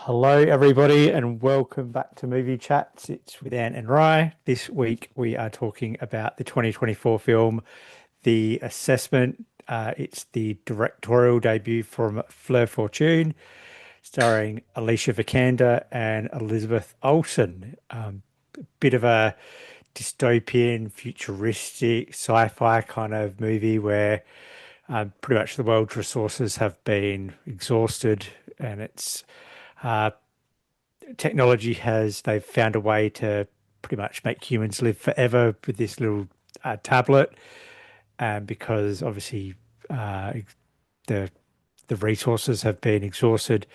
Hello, everybody, and welcome back to Movie Chats. It's with Ant and Rye. This week we are talking about the 2024 film, The Assessment. It's the directorial debut from Fleur Fortune, starring Alicia Vikander and Elizabeth Olsen. Bit of a dystopian, futuristic, sci-fi kind of movie where pretty much the world's resources have been exhausted, and it's uh, technology has they've found a way to pretty much make humans live forever with this little tablet, and because obviously the the resources have been exhausted,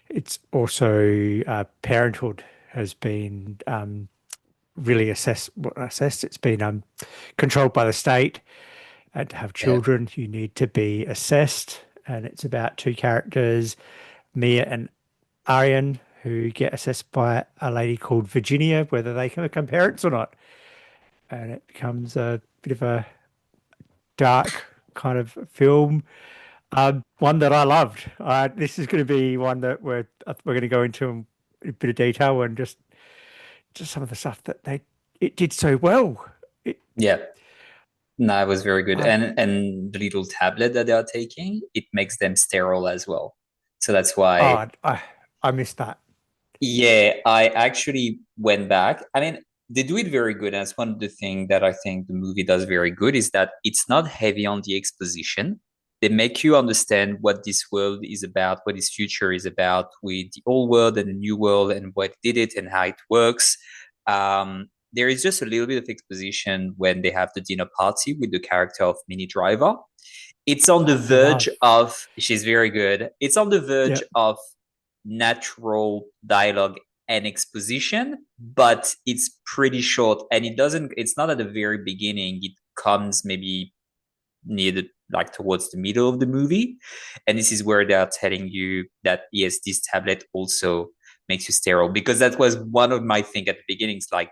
it's also parenthood has been really assessed. It's been controlled by the state, and to have Yeah, children, you need to be assessed. And it's about two characters, Mia and Aryan, who get assessed by a lady called Virginia, whether they can become parents or not. And it becomes a bit of a dark kind of film, one that I loved. This is going to be one that we're going to go into in a bit of detail and just some of the stuff that they it did so well. It, yeah. No, it was very good. um, And the little tablet that they are taking, it makes them sterile as well. So that's why, oh, I missed that. yeah, I actually went back. I mean, they do it very good. And that's one of the things that I think the movie does very good is that it's not heavy on the exposition. They make you understand what this world is about, what this future is about with the old world and the new world and what did it and how it works. There is just a little bit of exposition when they have the dinner party with the character of Minnie Driver. It's on the verge Love. of, she's very good. It's on the verge Yeah. of natural dialogue and exposition, but it's pretty short and it's not at the very beginning. It comes maybe near the like towards the middle of the movie. And this is where they're telling you that yes, this tablet also makes you sterile. Because that was one of my things at the beginning. It's like,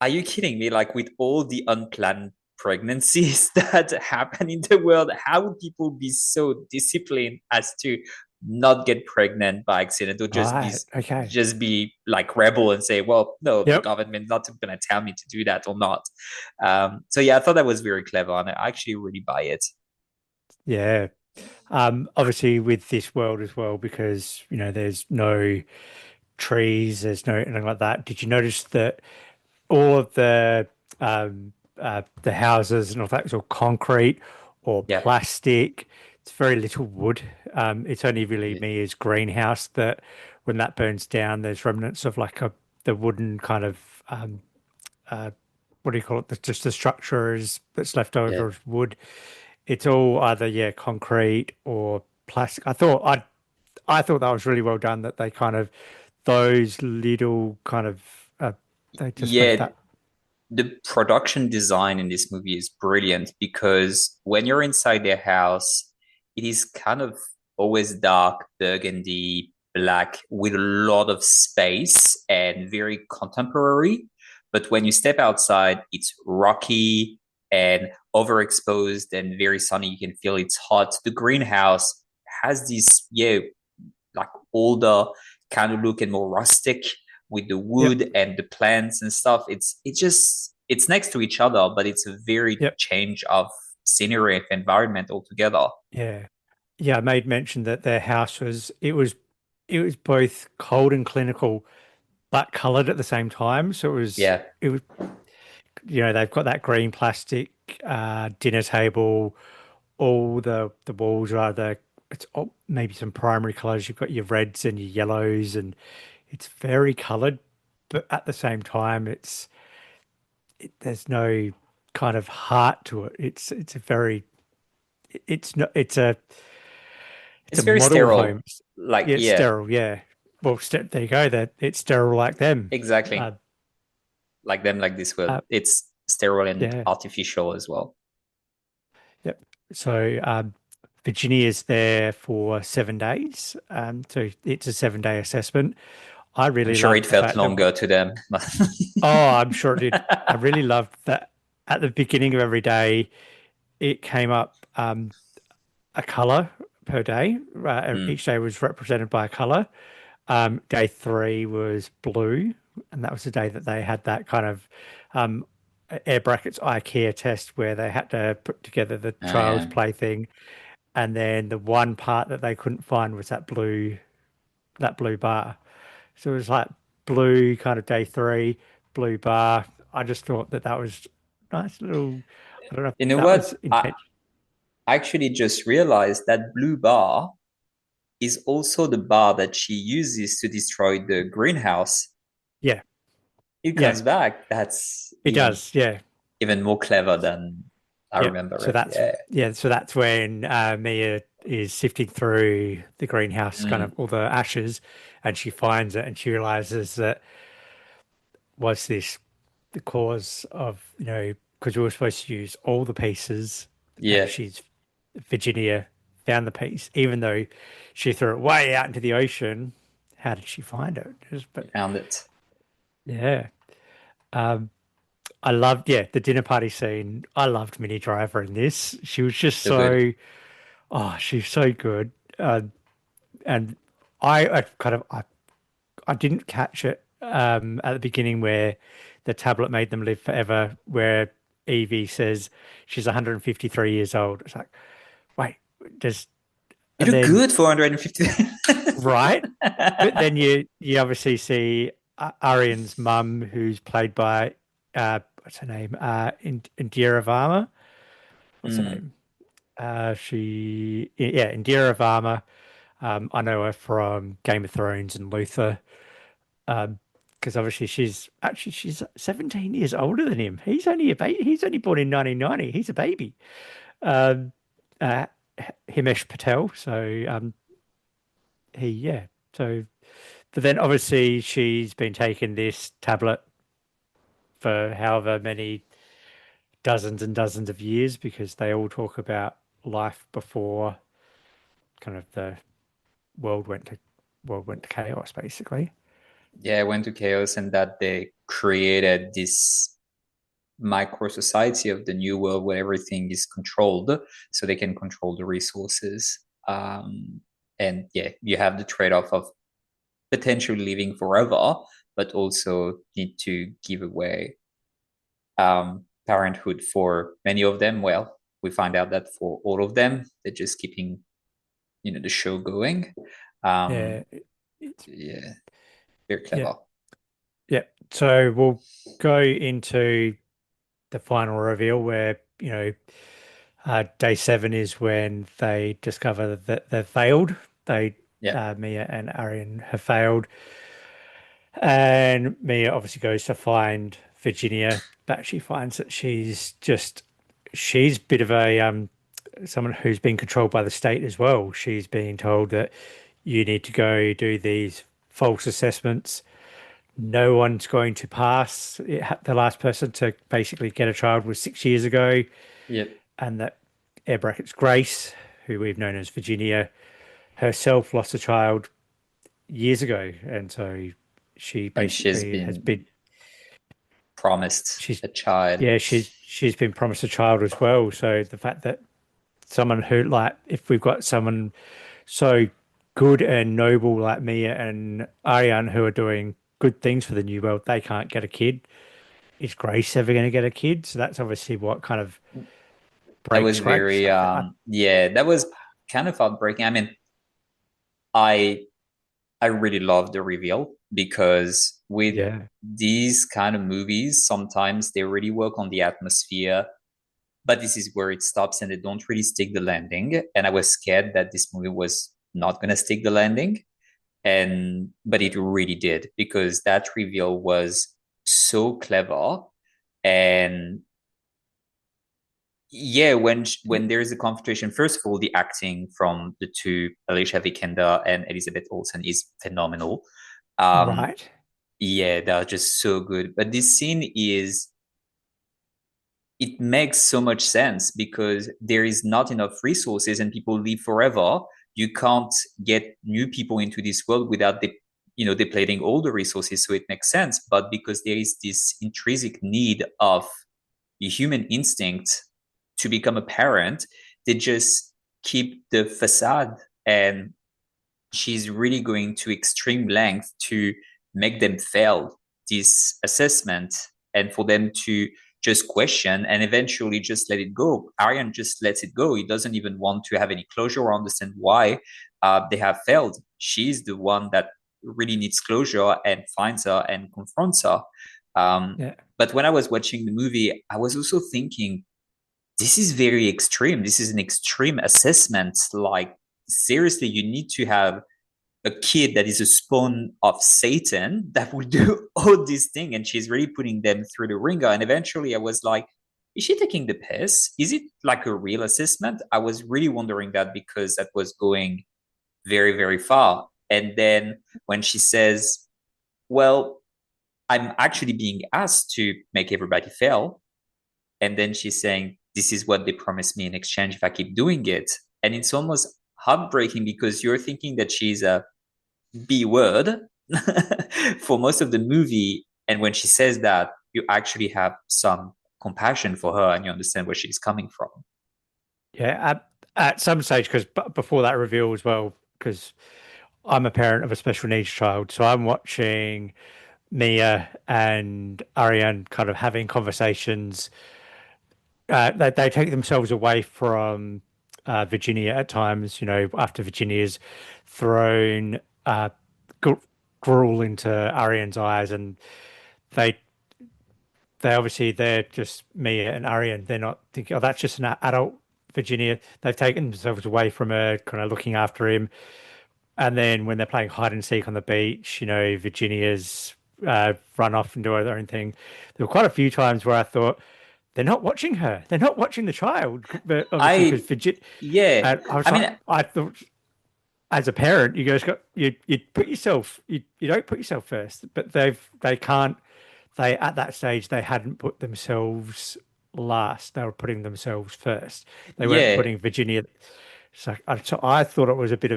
are you kidding me? Like with all the unplanned pregnancies that happen in the world, how would people be so disciplined as to not get pregnant by accident or Right. Okay. just be like rebel and say, well, no, the Yep. government's not going to tell me to do that or not. So yeah, I thought that was very clever and I actually really buy it. Yeah. Obviously with this world as well, because there's no trees, there's no anything like that. Did you notice that all of the houses and all that is all concrete or Yeah. plastic? It's very little wood. It's only really Mia's greenhouse that when that burns down, there's remnants of like the wooden kind of uh, what do you call it? Just the structure is that's left Yeah. over is wood. It's all either concrete or plastic. I thought that was really well done. That they kind of those little kind of they just made Yeah. that. The production design in this movie is brilliant because when you're inside their house, it is kind of always dark, burgundy, black, with a lot of space and very contemporary. But when you step outside, it's rocky and overexposed and very sunny. You can feel it's hot. The greenhouse has this, yeah, like older kind of look and more rustic with the Yep, wood and the plants and stuff. It's just it's next to each other, but it's a very yep, change of scenery and environment altogether. yeah, yeah. I made mention that their house was both cold and clinical, but coloured at the same time. So Yeah, it was they've got that green plastic dinner table. All the walls are it's all, maybe some primary colors. You've got your reds and your yellows, and it's very colored, but at the same time, there's no kind of heart to it. It's a very it's not it's it's a very model sterile. home. Like Yeah, it's yeah, sterile. Yeah, well, there you go. That it's sterile like them. Uh, exactly. Like them, like this world. uh, It's sterile and yeah, artificial as well. yep. So Virginia is there for 7 days. So it's a 7 day assessment. I I'm really sure loved it the felt fact that longer to them. oh, I'm sure it did. I really loved that at the beginning of every day it came up a color per day. Mm, Each day was represented by a color. Day three was blue, and that was the day that they had that kind of um, air brackets IKEA test where they had to put together the Oh child's yeah. plaything, and then the one part that they couldn't find was that blue bar. So it was like blue kind of day three, blue bar. I just thought that that was nice little. I don't know if You know that what? was I intentional. actually just realized that blue bar is also the bar that she uses to destroy the greenhouse. Yeah, It yeah, comes back. That's it does. Yeah, even more clever than I yeah. remember So it. that's Yeah. yeah. So that's when Mia is sifting through the greenhouse, kind of Mm, all the ashes, and she finds it, and she realizes that was this the cause of because we were supposed to use all the pieces, and yeah. Virginia found the piece, even though she threw it way out into the ocean. How did she find it? You But found it. yeah, um, I loved the dinner party scene. I loved Minnie Driver in this. She was just So good. she's so good. Uh, and I kind of I didn't catch it at the beginning where the tablet made them live forever, where Evie says she's 153 years old. It's like, wait, does You and look then good for 150. right, but then you obviously see Arian's mum, who's played by what's her name? Indira Varma. What's her Mm, name? Indira Varma. I know her from Game of Thrones and Luther. Because obviously she's 17 years older than him. He's only a baby. He's only born in 1990. He's a baby. Um, uh, Himesh Patel. So he yeah. So but then obviously she's been taking this tablet for however many dozens and dozens of years because they all talk about life before kind of the world went to world went to chaos basically. yeah, I went to chaos and that they created this micro society of the new world where everything is controlled so they can control the resources. And yeah, you have the trade-off of potentially living forever, but also need to give away parenthood for many of them. Well, we find out that for all of them, they're just keeping, the show going. Yeah, Um, it's yeah, very yeah, clever. yeah. So we'll go into the final reveal where, day seven is when they discover that they've failed. They, Yeah, Mia and Arian have failed. And Mia obviously goes to find Virginia, but she finds that she's a bit of a, someone who's been controlled by the state as well. She's being told that you need to go do these false assessments. No one's going to pass. The last person to basically get a child was 6 years ago, yeah, and that air brackets Grace, who we've known as Virginia, herself lost a child years ago, and so she and she's basically has been been promised she's a child. yeah she's been promised a child as well. So the fact that someone who like if we've got someone so good and noble like Mia and Ariane who are doing good things for the new world, they can't get a kid. Is Grace ever going to get a kid? So that's obviously what kind of That breaks was Grace. very yeah, that was kind of heartbreaking. I mean, I I really love the reveal because with Yeah, these kind of movies, sometimes they really work on the atmosphere, but this is where it stops and they don't really stick the landing. And I was scared that this movie was not going to stick the landing. And but it really did because that reveal was so clever. And yeah, when there is a confrontation, first of all, the acting from the two, Alicia Vikander and Elizabeth Olsen, is phenomenal. Um, right. yeah, they're just so good. But this scene is it makes so much sense because there is not enough resources and people live forever. You can't get new people into this world without depleting all the resources. So it makes sense. But because there is this intrinsic need of the human instinct to become a parent, they just keep the facade and she's really going to extreme length to make them fail this assessment and for them to just question and eventually just let it go. Aryan just lets it go. He doesn't even want to have any closure or understand why they have failed. She's the one that really needs closure and finds her and confronts her. Yeah. But when I was watching the movie, I was also thinking, this is very extreme. This is an extreme assessment. Like, seriously, you need to have a kid that is a spawn of Satan that will do all these things, and she's really putting them through the ringer. And eventually, I was like, is she taking the piss? Is it like a real assessment? I was really wondering that because that was going very, very far. And then when she says, well, I'm actually being asked to make everybody fail. And then she's saying, this is what they promised me in exchange if I keep doing it. And it's almost heartbreaking because you're thinking that she's a B word for most of the movie. And when she says that, you actually have some compassion for her and you understand where she's coming from. Yeah. At some stage, because before that reveal as well, because I'm a parent of a special needs child, so I'm watching Mia and Ariane kind of having conversations. They take themselves away from Virginia at times, after Virginia's thrown gr gruel into Ariane's eyes, and they they're just Mia and Ariane. They're not thinking, oh, that's just an adult Virginia. They've taken themselves away from her, kind of looking after him. And then when they're playing hide and seek on the beach, Virginia's run off and do their own thing. There were quite a few times where I thought they're not watching her. They're not watching the child. But obviously, because I, Virginia, yeah, I was I like, mean, I thought as a parent, you guys got you put yourself you don't put yourself first. But they can't. They at that stage they hadn't put themselves last. They were putting themselves first. They weren't yeah, putting Virginia. So I thought it was a bit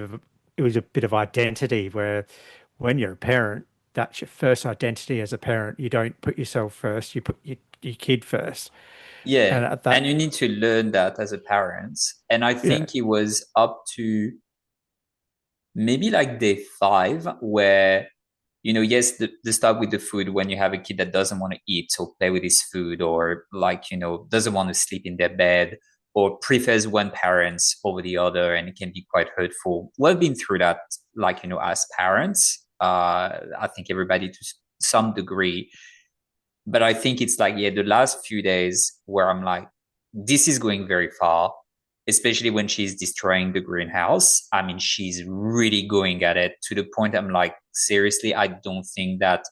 of identity where when you're a parent, that's your first identity as a parent. You don't put yourself first. You put your kid first. yeah. And at that, And you need to learn that as a parent. And I yeah, think it was up to maybe like day five where yes, the start with the food when you have a kid that doesn't want to eat or play with his food or like, doesn't want to sleep in their bed or prefers one parent over the other and it can be quite hurtful. We've been through that, like, as parents. I think everybody to some degree. But I think it's like, yeah, the last few days where I'm like, this is going very far, especially when she's destroying the greenhouse. I mean, she's really going at it to the point I'm like, seriously, I don't think that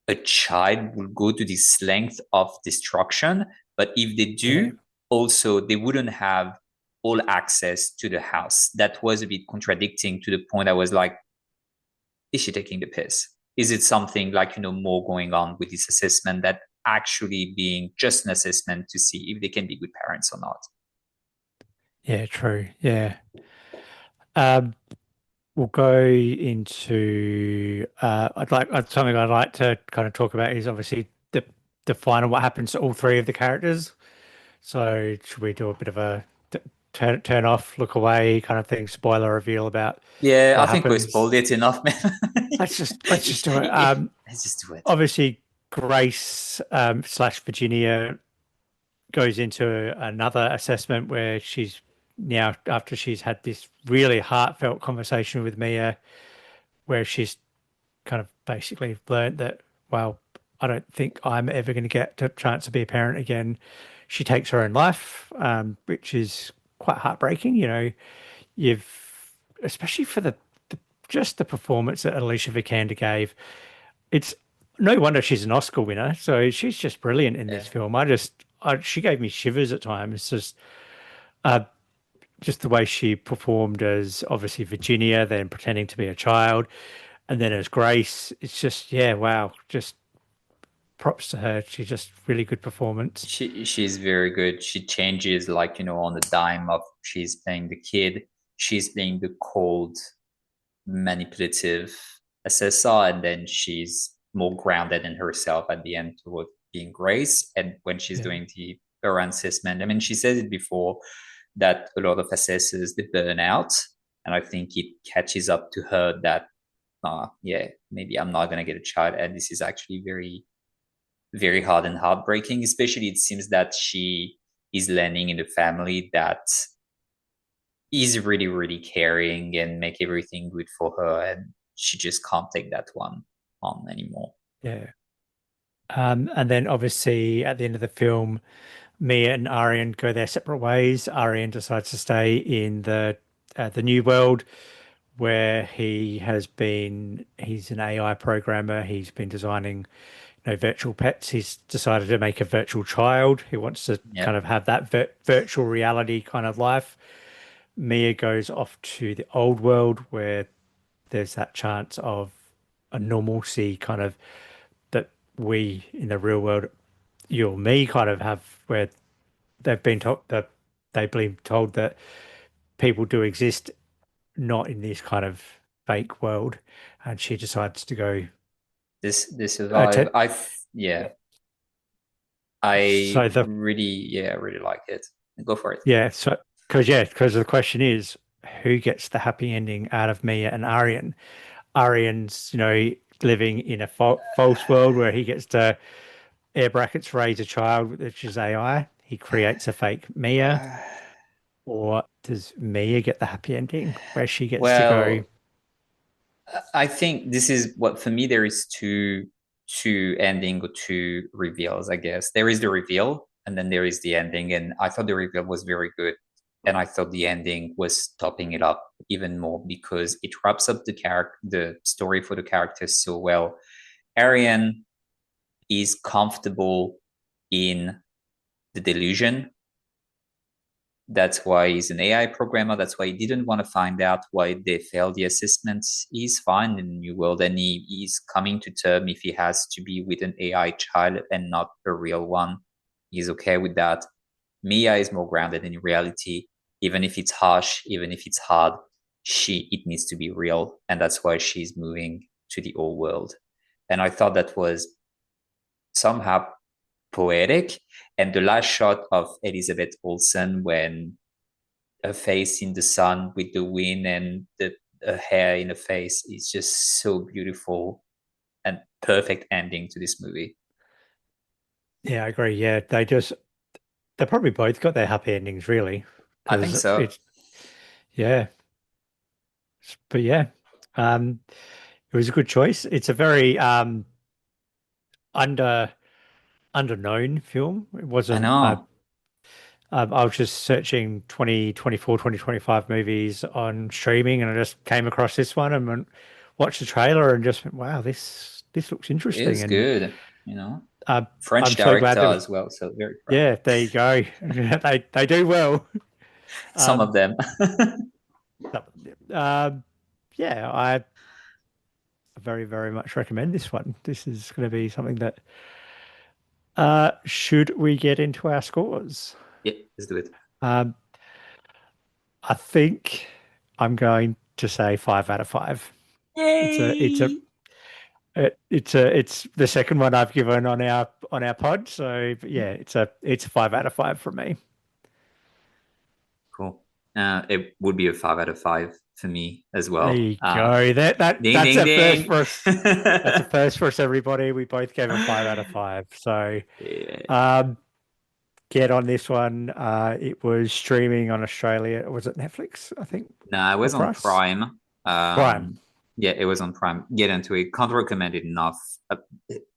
a child will go to this length of destruction. But if they yeah, do, also, they wouldn't have all access to the house. That was a bit contradicting to the point I was like, is she taking the piss? Is it something like, more going on with this assessment that actually being just an assessment to see if they can be good parents or not? yeah, true, yeah. Um, we'll go into something I'd like to kind of talk about is obviously the final what happens to all three of the characters. So should we do a bit of a turn off, look away kind of thing, spoiler reveal about Yeah, I what think we happens? spoiled it enough, man. Let's just do it. Let's just do it. Obviously Grace slash Virginia goes into another assessment where she's now after she's had this really heartfelt conversation with Mia, where she's kind of basically learned that, well, I don't think I'm ever going to get a chance to be a parent again. She takes her own life, which is quite heartbreaking. Especially for just the performance that Alicia Vikander gave. It's no wonder she's an Oscar winner. So she's just brilliant in this Yeah. film. She gave me shivers at times. It's just the way she performed as obviously Virginia, then pretending to be a child, and then as Grace. It's just, yeah, wow. Just props to her. She's just really good performance. She's very good. She changes like, on the dime of she's playing the kid, she's playing the cold, manipulative assessor, and then she's more grounded in herself at the end toward being Grace. And when she's Yeah. doing the her assessment, I mean, she said it before that a lot of assessors they burn out. And I think it catches up to her that, yeah, maybe I'm not going to get a child. And this is actually very, very hard and heartbreaking, especially it seems that she is landing in a family that is really, really caring and make everything good for her. And she just can't take that one on anymore. Yeah. And then obviously at the end of the film, Mia and Arian go their separate ways. Arian decides to stay in the new world where he's an AI programmer. He's been designing, virtual pets. He's decided to make a virtual child. He wants to Yeah. kind of have that virtual reality kind of life. Mia goes off to the old world where there's that chance of a normalcy kind of that we in the real world, you or me kind of have, where they've been told that people do exist, not in this kind of fake world. And she decides to go. This survive. Yeah, Yeah. I So the really, yeah, really like it. Go for it. Yeah, so because the question is who gets the happy ending out of Mia and Aryan? Aryan's, living in a false world where he gets to air brackets raise a child, which is AI. He creates a fake Mia, or does Mia get the happy ending where she gets to go? Well, I think this is what for me there is two ending or two reveals, I guess. There is the reveal and then there is the ending. And I thought the reveal was very good. And I thought the ending was topping it up even more because it wraps up the story for the characters so well. Arian is comfortable in the delusion. That's why he's an AI programmer. That's why he didn't want to find out why they failed the assessments. He's fine in the new world and he's coming to term if he has to be with an AI child and not a real one. He's okay with that. Mia is more grounded in reality. Even if it's harsh, even if it's hard, it needs to be real. And that's why she's moving to the old world. And I thought that was somehow poetic. And the last shot of Elizabeth Olsen when her face in the sun with the wind and the her hair in the face is just so beautiful and perfect ending to this movie. Yeah, I agree. Yeah, they probably both got their happy endings really, I think because so. yeah, but yeah, um, it was a good choice. It's a very under underknown film. It I wasn't. know. I was just searching 2024, 2025 movies on streaming, and I just came across this one and watched the trailer and just went, "Wow, this looks It interesting." is And good, you know. uh, French I'm so glad director there was. as well, so very proud. Yeah, there you go. They do well. Some of Um, them. um, yeah, I very very much recommend this one. This is going to be something that. Should we get into our scores? Yeah, let's do it. Um, I think I'm going to say 5 out of 5. It's a Yay! it's the second one I've given on our pod. So but yeah, it's a 5 out of 5 from me. Cool. It would be a 5 out of 5 for me as There well. you go. Ding That's ding a first ding. for us. That's a first for us, everybody. We both gave a 5 out of 5. So Yeah. um, get on this one. It was streaming on Australia. Was it Netflix? I think, No, it or was on Price? Prime. Prime. Yeah, it was on Prime. Get into it. Can't recommend it enough. Uh,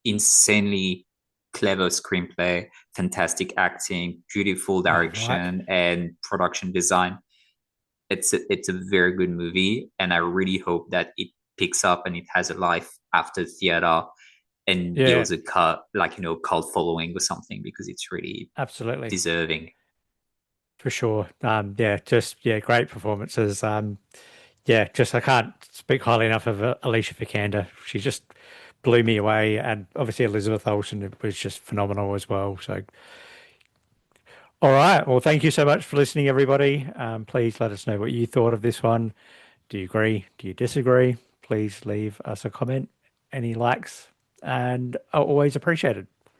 Insanely clever screenplay, fantastic acting, beautiful Oh, right. direction, and production design. It's a very good movie, and I really hope that it picks up and it has a life after theater and Yeah, builds a cult, like cult following or something because it's really absolutely. deserving. For sure. Yeah, just yeah, great performances. Yeah, just I can't speak highly enough of Alicia Vikander. She just blew me away, and obviously Elizabeth Olsen was just phenomenal as well. So, all right. Well, thank you so much for listening, everybody. Please let us know what you thought of this one. Do you agree? Do you disagree? Please leave us a comment. Any likes, and are always appreciated.